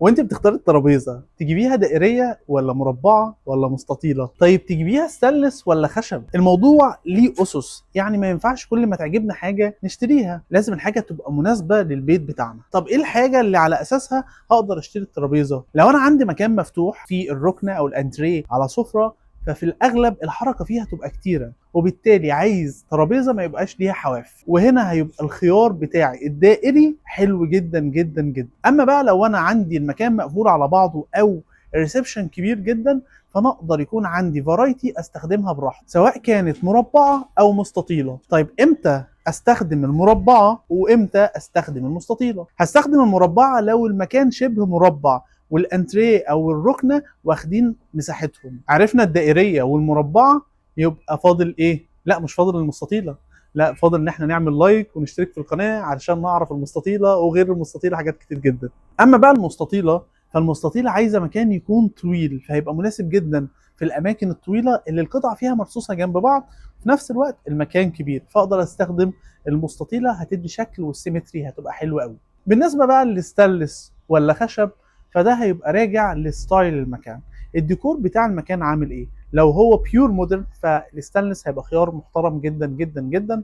وانت بتختاري الترابيزه تجيبيها دائريه ولا مربعه ولا مستطيله؟ طيب تجيبيها ستانلس ولا خشب؟ الموضوع ليه اسس، يعني ما ينفعش كل ما تعجبنا حاجه نشتريها، لازم الحاجه تبقى مناسبه للبيت بتاعنا. طب ايه الحاجه اللي على اساسها هقدر اشتري الترابيزه؟ لو انا عندي مكان مفتوح في الركنه او الانتريه على سفره، ففي الاغلب الحركه فيها تبقى كتيره، وبالتالي عايز ترابيزه ما يبقاش ليها حواف، وهنا هيبقى الخيار بتاعي الدائري حلو جدا جدا جدا. اما بقى لو انا عندي المكان مقفول على بعضه او الريسبشن كبير جدا، فانا اقدر يكون عندي فرايتي استخدمها براحتي، سواء كانت مربعه او مستطيله. طيب امتى استخدم المربعه وامتى استخدم المستطيله؟ هستخدم المربعه لو المكان شبه مربع والانتريه او الركنه واخدين مساحتهم. عرفنا الدائريه والمربعه، يبقى فاضل ايه؟ لا مش فاضل المستطيله، لا فاضل ان احنا نعمل لايك ونشترك في القناه علشان نعرف المستطيله وغير المستطيله حاجات كتير جدا. اما بقى المستطيله، فالمستطيله عايزه مكان يكون طويل، فهيبقى مناسب جدا في الاماكن الطويله اللي القطع فيها مرصوصه جنب بعض، في نفس الوقت المكان كبير، فاقدر استخدم المستطيله، هتدي شكل والسيمتري هتبقى حلوه قوي. بالنسبه بقى للستانلس ولا خشب، فده هيبقى راجع لستايل المكان، الديكور بتاع المكان عامل ايه. لو هو بيور مودرن فالستانلس هيبقى خيار محترم جدا جدا جدا،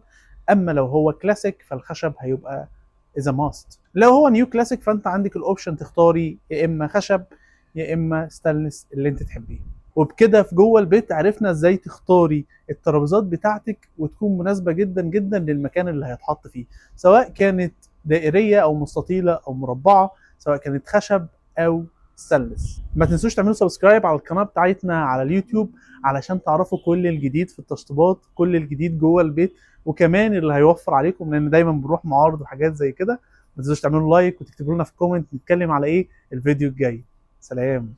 اما لو هو كلاسيك فالخشب هيبقى اذا ماست. لو هو نيو كلاسيك فانت عندك الاوبشن تختاري يا اما خشب يا اما ستانلس اللي انت تحبيه. وبكده في جوه البيت عرفنا ازاي تختاري الترابيزات بتاعتك وتكون مناسبه جدا جدا للمكان اللي هيتحط فيه، سواء كانت دائريه او مستطيله او مربعه، سواء كانت خشب او ستانلس. ما تنسوش تعملوا سبسكرايب على القناه بتاعتنا على اليوتيوب علشان تعرفوا كل الجديد في التشطيبات، كل الجديد جوه البيت، وكمان اللي هيوفر عليكم لان دايما بنروح معارض وحاجات زي كده. ما تنسوش تعملوا لايك وتكتبوا لنا في الكومنت نتكلم على ايه الفيديو الجاي. سلام.